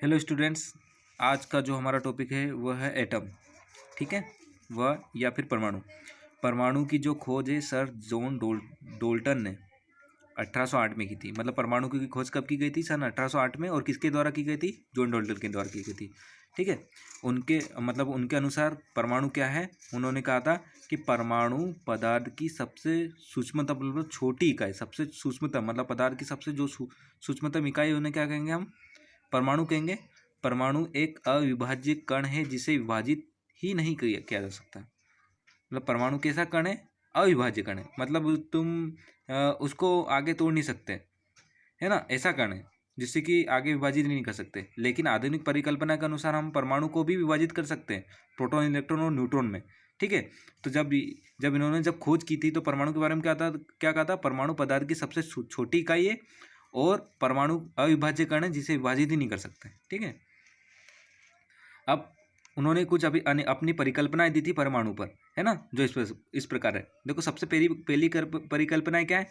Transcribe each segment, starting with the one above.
Hello students, आज का जो हमारा टॉपिक है वह है एटम। ठीक है, वह या फिर परमाणु। परमाणु की जो खोज है सर जॉन डोल्टन ने 1808 में की थी। मतलब परमाणु की खोज कब की गई थी? सन 1808 में। और किसके द्वारा की गई थी? जॉन डोल्टन के द्वारा की गई थी। ठीक है, उनके अनुसार परमाणु क्या है? उन्होंने कहा था कि परमाणु पदार्थ की सबसे सूक्ष्मतम, मतलब छोटी इकाई, सबसे सूक्ष्मतम, मतलब पदार्थ की सबसे जो सूक्ष्मतम इकाई, उन्हें क्या कहेंगे हम? परमाणु कहेंगे। परमाणु एक अविभाज्य कण है जिसे विभाजित ही नहीं किया जा सकता। मतलब परमाणु कैसा कण है? अविभाज्य कण है। मतलब तुम उसको आगे तोड़ नहीं सकते, है ना? ऐसा कण है जिससे कि आगे विभाजित नहीं कर सकते। लेकिन आधुनिक परिकल्पना के अनुसार हम परमाणु को भी विभाजित कर सकते हैं, प्रोटॉन, इलेक्ट्रॉन और न्यूट्रॉन में। ठीक है, तो जब इन्होंने खोज की थी तो परमाणु के बारे में क्या कहा था? परमाणु पदार्थ की सबसे छोटी इकाई है और परमाणु अविभाज्य कण है जिसे विभाजित ही नहीं कर सकते। ठीक है, अब उन्होंने कुछ अभी अपनी परिकल्पनाएं दी थी परमाणु पर, है ना? जो इस प्रकार है। देखो, सबसे पहली परिकल्पना क्या है?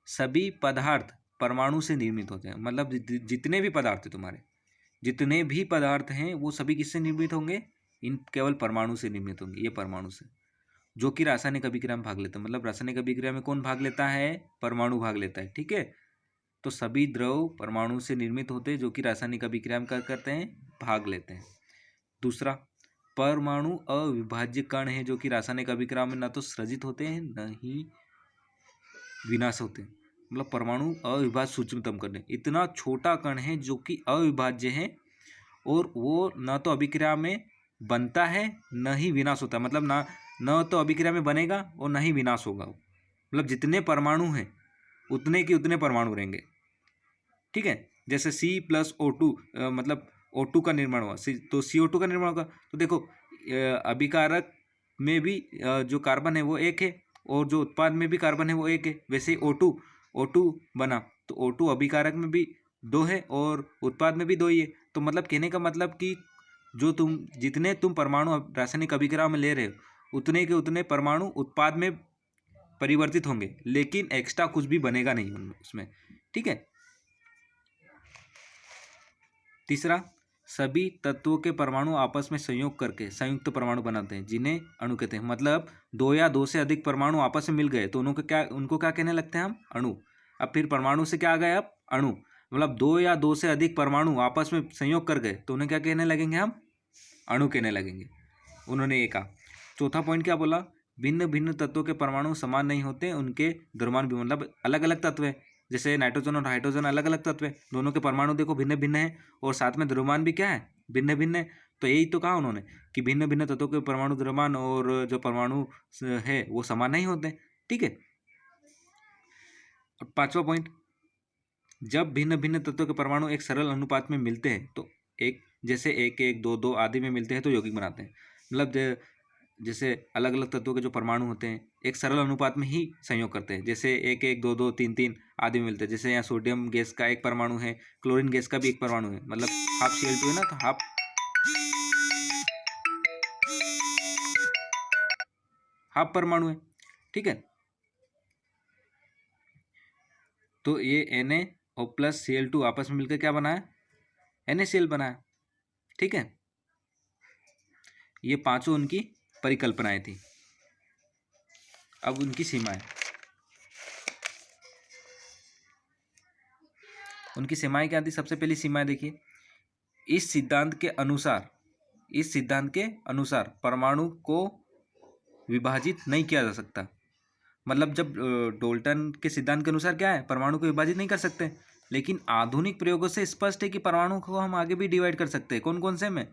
सभी पदार्थ परमाणु से निर्मित होते हैं। मतलब जितने भी पदार्थ है तुम्हारे, जितने भी पदार्थ हैं वो सभी किससे निर्मित होंगे? इन केवल परमाणु से निर्मित होंगे। ये परमाणु से, जो कि रासायनिक अभिक्रिया में भाग लेते हैं। मतलब रासायनिक अभिक्रिया में कौन भाग लेता है? परमाणु भाग लेता है। ठीक है, तो सभी द्रव परमाणु से निर्मित होते हैं जो कि रासायनिक अभिक्रिया में क्या करते हैं? भाग लेते हैं। दूसरा, परमाणु अविभाज्य कण है जो कि रासायनिक अभिक्रिया में न तो सृजित होते हैं न ही विनाश होते हैं। मतलब परमाणु अविभाज्य सूक्ष्मतम कण है, इतना छोटा कण है जो कि अविभाज्य है और वो न तो अभिक्रिया में बनता है न ही विनाश होता है। मतलब न तो अभिक्रिया में बनेगा और न ही विनाश होगा। मतलब जितने परमाणु हैं उतने के उतने परमाणु रहेंगे। ठीक है, जैसे C+O2, मतलब O2 का निर्माण हुआ, तो CO2 का निर्माण होगा। तो देखो, अभिकारक में भी जो कार्बन है वो एक है और जो उत्पाद में भी कार्बन है वो एक है। वैसे O2 बना तो O2 अभिकारक में भी 2 है और उत्पाद में भी 2 ही है। तो मतलब कहने का मतलब कि जितने तुम परमाणु रासायनिक अभिक्रिया में ले रहे हो उतने के उतने परमाणु उत्पाद में परिवर्तित होंगे, लेकिन एक्स्ट्रा कुछ भी बनेगा नहीं उसमें। ठीक है, तीसरा, सभी तत्वों के परमाणु आपस में संयोग करके संयुक्त परमाणु बनाते हैं जिन्हें अणु कहते हैं। मतलब 2 या 2 से अधिक परमाणु आपस में मिल गए तो उनको क्या कहने लगते हैं हम? अणु। अब फिर परमाणु से क्या आ गए? अब अणु। मतलब 2 या 2 से अधिक परमाणु आपस में संयोग कर गए तो उन्हें क्या कहने लगेंगे हम? अणु कहने लगेंगे। उन्होंने ये कहा। चौथा पॉइंट क्या बोला? भिन्न भिन्न तत्वों के परमाणु समान नहीं होते, उनके द्रव्यमान भी, मतलब अलग अलग तत्व है। जैसे नाइट्रोजन और हाइड्रोजन अलग अलग तत्व है, दोनों के परमाणु देखो भिन्न भिन्न है और साथ में द्रव्यमान भी क्या है? भिन्न भिन्न है। तो यही तो कहा उन्होंने कि भिन्न भिन्न तत्वों के परमाणु द्रव्यमान और जो परमाणु है वो समान नहीं होते। ठीक है, और पांचवा पॉइंट, जब भिन्न भिन्न तत्वों के परमाणु एक सरल अनुपात में मिलते हैं तो जैसे 1 1 2 2 आदि में मिलते हैं तो यौगिक बनाते हैं। मतलब जैसे अलग अलग तत्वों के जो परमाणु होते हैं एक सरल अनुपात में ही संयोग करते हैं। जैसे 1 1 2 2 3 3 आदि में मिलते हैं। जैसे यहाँ सोडियम गैस का एक परमाणु है, क्लोरीन गैस का भी एक परमाणु है। मतलब हाफ Cl2 है ना, तो हाफ परमाणु है। ठीक है, तो ये Na और प्लस Cl2 आपस में मिलकर क्या बना है? NaCl बना है। ठीक है, ये पांचों उनकी परिकल्पनाएं थी। अब उनकी सीमाएं, क्या थी? सबसे पहली सीमाएं देखिए। इस सिद्धांत के अनुसार परमाणु को विभाजित नहीं किया जा सकता। मतलब जब डोल्टन के सिद्धांत के अनुसार क्या है? परमाणु को विभाजित नहीं कर सकते, लेकिन आधुनिक प्रयोगों से स्पष्ट है कि परमाणु को हम आगे भी डिवाइड कर सकते हैं। कौन कौन से में?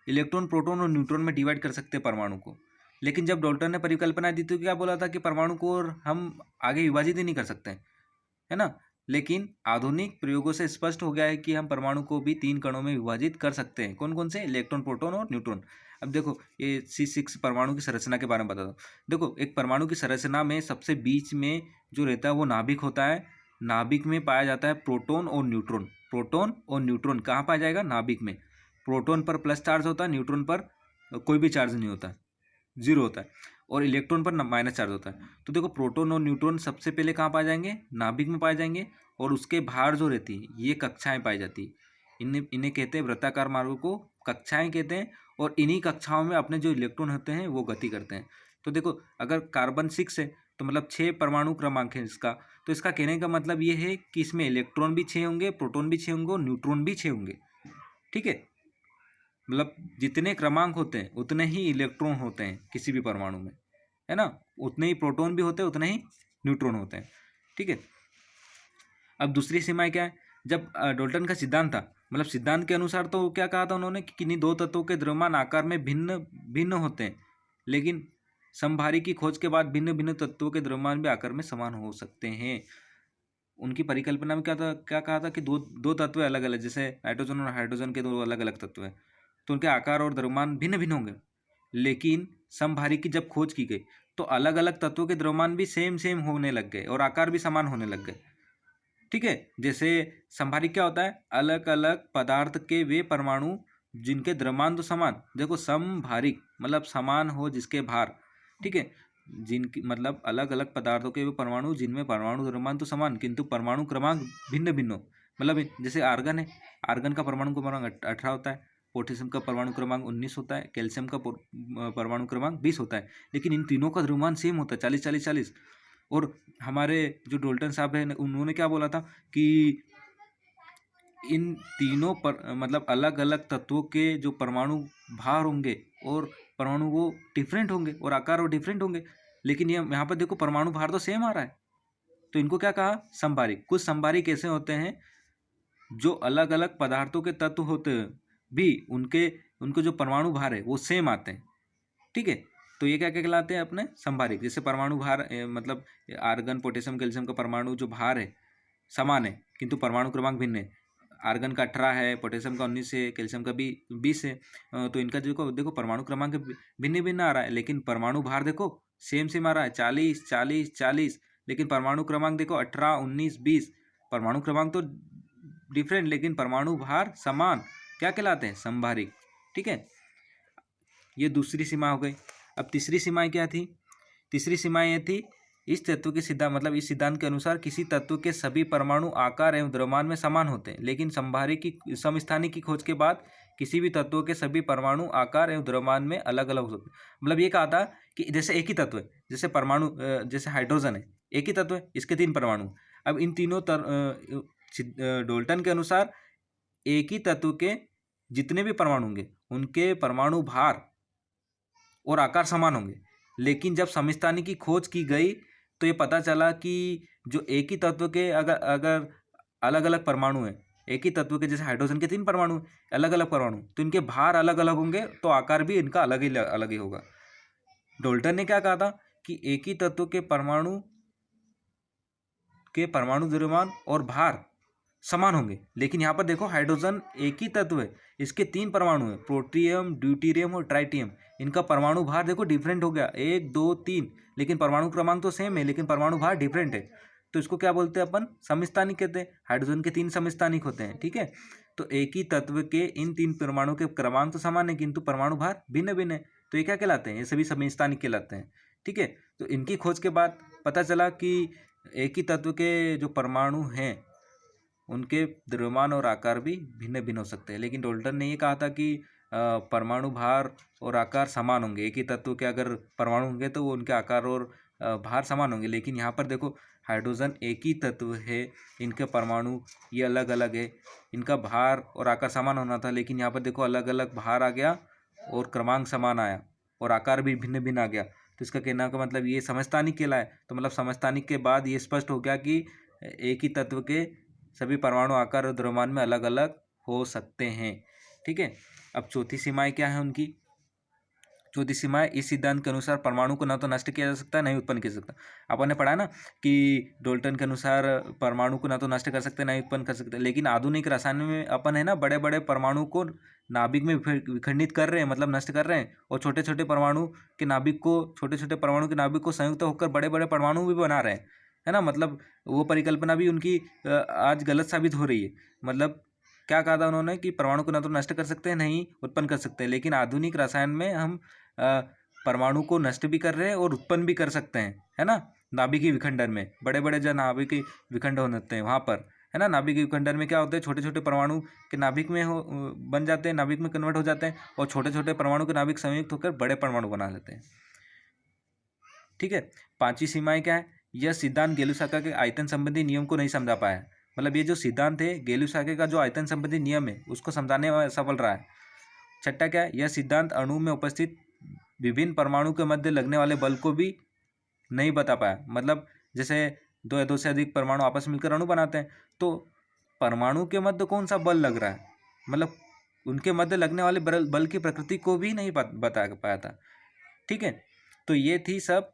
इलेक्ट्रॉन, प्रोटॉन और न्यूट्रॉन में डिवाइड कर सकते हैं परमाणु को। लेकिन जब डोल्टन ने परिकल्पना दी तो क्या बोला था? कि परमाणु को और हम आगे विभाजित ही नहीं कर सकते, है ना? लेकिन आधुनिक प्रयोगों से स्पष्ट हो गया है कि हम परमाणु को भी 3 कणों में विभाजित कर सकते हैं। कौन कौन से? इलेक्ट्रॉन, प्रोटॉन और न्यूट्रॉन। अब देखो, ये C6 परमाणु की संरचना के बारे में बता दो। देखो, एक परमाणु की संरचना में सबसे बीच में जो रहता है वो नाभिक होता है। नाभिक में पाया जाता है प्रोटॉन और न्यूट्रॉन। प्रोटॉन और न्यूट्रॉन कहाँ पाया जाएगा? नाभिक में। प्रोटॉन पर प्लस चार्ज होता है, न्यूट्रॉन पर कोई भी चार्ज नहीं होता, 0 होता है, और इलेक्ट्रॉन पर माइनस चार्ज होता है। तो देखो, प्रोटॉन और न्यूट्रॉन सबसे पहले कहाँ पाए जाएंगे? नाभिक में पाए जाएंगे। और उसके बाहर जो रहती है ये कक्षाएं पाई जाती है। इन्हें इन्हें कहते हैं वृत्ताकार मार्गों को कक्षाएं कहते हैं, और इन्हीं कक्षाओं में अपने जो इलेक्ट्रॉन होते हैं वो गति करते हैं। तो देखो अगर कार्बन 6 है तो मतलब 6 परमाणु क्रमांक है इसका, तो इसका कहने का मतलब ये है कि इसमें इलेक्ट्रॉन भी 6 होंगे, प्रोटॉन भी 6 होंगे और न्यूट्रॉन भी 6 होंगे। ठीक है, मतलब जितने क्रमांक होते हैं उतने ही इलेक्ट्रॉन होते हैं किसी भी परमाणु में, है ना, उतने ही प्रोटॉन भी होते हैं, उतने ही न्यूट्रॉन होते हैं। ठीक है, अब दूसरी सीमाएं क्या है, जब डाल्टन का सिद्धांत था, मतलब सिद्धांत के अनुसार तो क्या कहा था उन्होंने कि किन्हीं दो तत्वों के द्रव्यमान आकार में भिन्न भिन्न होते हैं, लेकिन समभारी की खोज के बाद भिन्न भिन्न तत्वों के द्रव्यमान भी आकार में समान हो सकते हैं। उनकी परिकल्पना में क्या था, क्या कहा था कि दो दो तत्व अलग अलग, जैसे नाइट्रोजन और हाइड्रोजन के दो अलग अलग तत्व हैं, तो उनके आकार और द्रव्यमान भिन्न भिन्न होंगे, लेकिन समभारी की जब खोज की गई तो अलग अलग तत्वों के द्रव्यमान भी सेम सेम होने लग गए और आकार भी समान होने लग गए। ठीक है, जैसे समभारिक क्या होता है, अलग अलग पदार्थ के वे परमाणु जिनके द्रव्यमान तो समान, देखो समभारिक मतलब समान हो जिसके भार, ठीक है, जिनकी मतलब अलग अलग पदार्थों के वे परमाणु जिनमें परमाणु द्रव्यमान तो समान किंतु परमाणु क्रमांक भिन्न भिन्न हो। मतलब जैसे आर्गन है, आर्गन का परमाणु क्रमांक 18 होता है, पोटेशियम का परमाणु क्रमांक 19 होता है, कैल्शियम का परमाणु क्रमांक 20 होता है, लेकिन इन तीनों का द्रव्यमान सेम होता है 40 40 40। और हमारे जो डाल्टन साहब हैं उन्होंने क्या बोला था कि इन तीनों पर मतलब अलग अलग तत्वों के जो परमाणु भार होंगे और परमाणु वो डिफरेंट होंगे और आकार वो डिफरेंट होंगे, लेकिन ये यहाँ पर देखो परमाणु भार तो सेम आ रहा है, तो इनको क्या कहा, समभारिक। कुछ समभारिक ऐसे होते हैं जो अलग अलग पदार्थों के तत्व होते हैं भी उनके उनको जो परमाणु भार है वो सेम आते हैं। ठीक है, तो ये क्या क्या कहलाते हैं अपने समभारिक। जैसे परमाणु भार मतलब आर्गन पोटेशियम कैल्शियम का परमाणु जो भार है समान है किंतु परमाणु क्रमांक भिन्न है, आर्गन का 18 है, पोटेशियम का 19 है, कैल्शियम का भी 20 है, तो इनका जो देखो परमाणु क्रमांक भिन्न भिन्न आ रहा है, लेकिन परमाणु भार देखो सेम सेम आ रहा है 40 40 40, लेकिन परमाणु क्रमांक देखो 18 19 20, परमाणु क्रमांक तो डिफरेंट लेकिन परमाणु भार समान, क्या कहलाते हैं, समभारिक। ठीक है, ये दूसरी सीमा हो गई। अब तीसरी सीमा क्या थी, तीसरी सीमा ये थी, इस तत्व के सिद्धांत मतलब इस सिद्धांत के अनुसार किसी तत्व के सभी परमाणु आकार एवं द्रव्यमान में समान होते हैं, लेकिन समभारी की समस्थानिक की खोज के बाद किसी भी तत्व के सभी परमाणु आकार एवं द्रव्यमान में अलग अलग हो सकते हैं। मतलब ये कहा था कि जैसे एक ही तत्व है, जैसे परमाणु जैसे हाइड्रोजन है, एक ही तत्व है, इसके 3 परमाणु, अब इन तीनों डाल्टन के अनुसार एक ही तत्व के जितने भी परमाणु होंगे उनके परमाणु भार और आकार समान होंगे, लेकिन जब समस्थानिक की खोज की गई तो ये पता चला कि जो एक ही तत्व के अगर अगर अलग अलग परमाणु हैं, एक ही तत्व के जैसे हाइड्रोजन के 3 परमाणु, अलग अलग परमाणु, तो इनके भार अलग अलग होंगे तो आकार भी इनका अलग ही होगा। डाल्टन ने क्या कहा था कि एक ही तत्व के परमाणु द्रव्यमान और भार समान होंगे, लेकिन यहाँ पर देखो हाइड्रोजन एक ही तत्व है, इसके 3 परमाणु हैं, प्रोटियम ड्यूटीरियम और ट्राइटियम, इनका परमाणु भार देखो डिफरेंट हो गया 1 2 3, लेकिन परमाणु क्रमांक तो सेम है लेकिन परमाणु भार डिफरेंट है, तो इसको क्या बोलते हैं अपन, समस्थानिक कहते हैं। हाइड्रोजन के 3 समस्थानिक होते हैं। ठीक है, तो एक ही तत्व के इन 3 परमाणु के क्रमांक तो समान है किंतु परमाणु भार भिन्न भिन्न है, तो ये क्या कहलाते हैं, ये सभी समस्थानिक कहलाते हैं। ठीक है, तो इनकी खोज के बाद पता चला कि एक ही तत्व के जो परमाणु हैं उनके द्रव्यमान और आकार भी भिन्न भिन्न हो सकते हैं, लेकिन डाल्टन ने ये कहा था कि परमाणु भार और आकार समान होंगे, एक ही तत्व के अगर परमाणु होंगे तो वो उनके आकार और भार समान होंगे, लेकिन यहाँ पर देखो हाइड्रोजन एक ही तत्व है, इनके परमाणु ये अलग अलग है, इनका भार और आकार समान होना था, लेकिन यहाँ पर देखो अलग अलग भार आ गया और क्रमांक समान आया और आकार भी भिन्न भिन्न आ गया, तो इसका कहना का मतलब ये समस्थानिक कहलाए। तो मतलब समस्थानिक के बाद ये स्पष्ट हो गया कि एक ही तत्व के सभी परमाणु आकार और द्रव्यमान में अलग अलग हो सकते हैं। ठीक है, अब चौथी सीमाएं क्या है उनकी, चौथी सीमाएं इस सिद्धांत के अनुसार परमाणु को ना तो नष्ट किया जा सकता है ना ही उत्पन्न किया जा सकता। अपन ने पढ़ा ना कि डाल्टन के अनुसार परमाणु को ना तो नष्ट कर सकते ना ही उत्पन्न कर सकते, लेकिन आधुनिक रसायन में अपन है ना बड़े बड़े परमाणु को नाभिक में विखंडित कर रहे हैं, मतलब नष्ट कर रहे हैं, और छोटे छोटे परमाणु के नाभिक को छोटे छोटे परमाणु के नाभिक को संयुक्त होकर बड़े बड़े परमाणु भी बना रहे हैं, है ना। मतलब वो परिकल्पना भी उनकी आज गलत साबित हो रही है। मतलब क्या कहा था उन्होंने कि परमाणु को ना तो नष्ट कर सकते हैं नहीं उत्पन्न कर सकते हैं, लेकिन आधुनिक रसायन में हम परमाणु को नष्ट भी कर रहे हैं और उत्पन्न भी कर सकते हैं, है ना। नाभिकीय विखंडन में बड़े बड़े जो नाभिकीय विखंडन होते हैं वहाँ पर, है ना। नाभिक युगंडर में क्या होते हैं, छोटे छोटे परमाणु के नाभिक में बन जाते हैं, नाभिक में कन्वर्ट हो जाते हैं, और छोटे छोटे परमाणु के नाभिक संयुक्त होकर बड़े परमाणु बना लेते हैं। ठीक है। पांचवी सीमाएं क्या है, यह सिद्धांत गेलुसाका के आयतन संबंधी नियम को नहीं समझा पाया। मतलब ये जो सिद्धांत है गेलुसाका का, जो आयतन संबंधी नियम है, उसको समझाने में असफल रहा है। छठा क्या है, यह सिद्धांत अणु में उपस्थित विभिन्न परमाणु के मध्य लगने वाले बल को भी नहीं बता पाया। मतलब जैसे दो या दो से अधिक परमाणु आपस में मिलकर अणु बनाते हैं, तो परमाणु के मध्य कौन सा बल लग रहा है, मतलब उनके मध्य लगने वाले बल की प्रकृति को भी नहीं बता पाया था। ठीक है। तो ये थी सब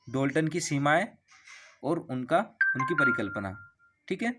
डाल्टन की सीमाएं और उनकी परिकल्पना। ठीक है।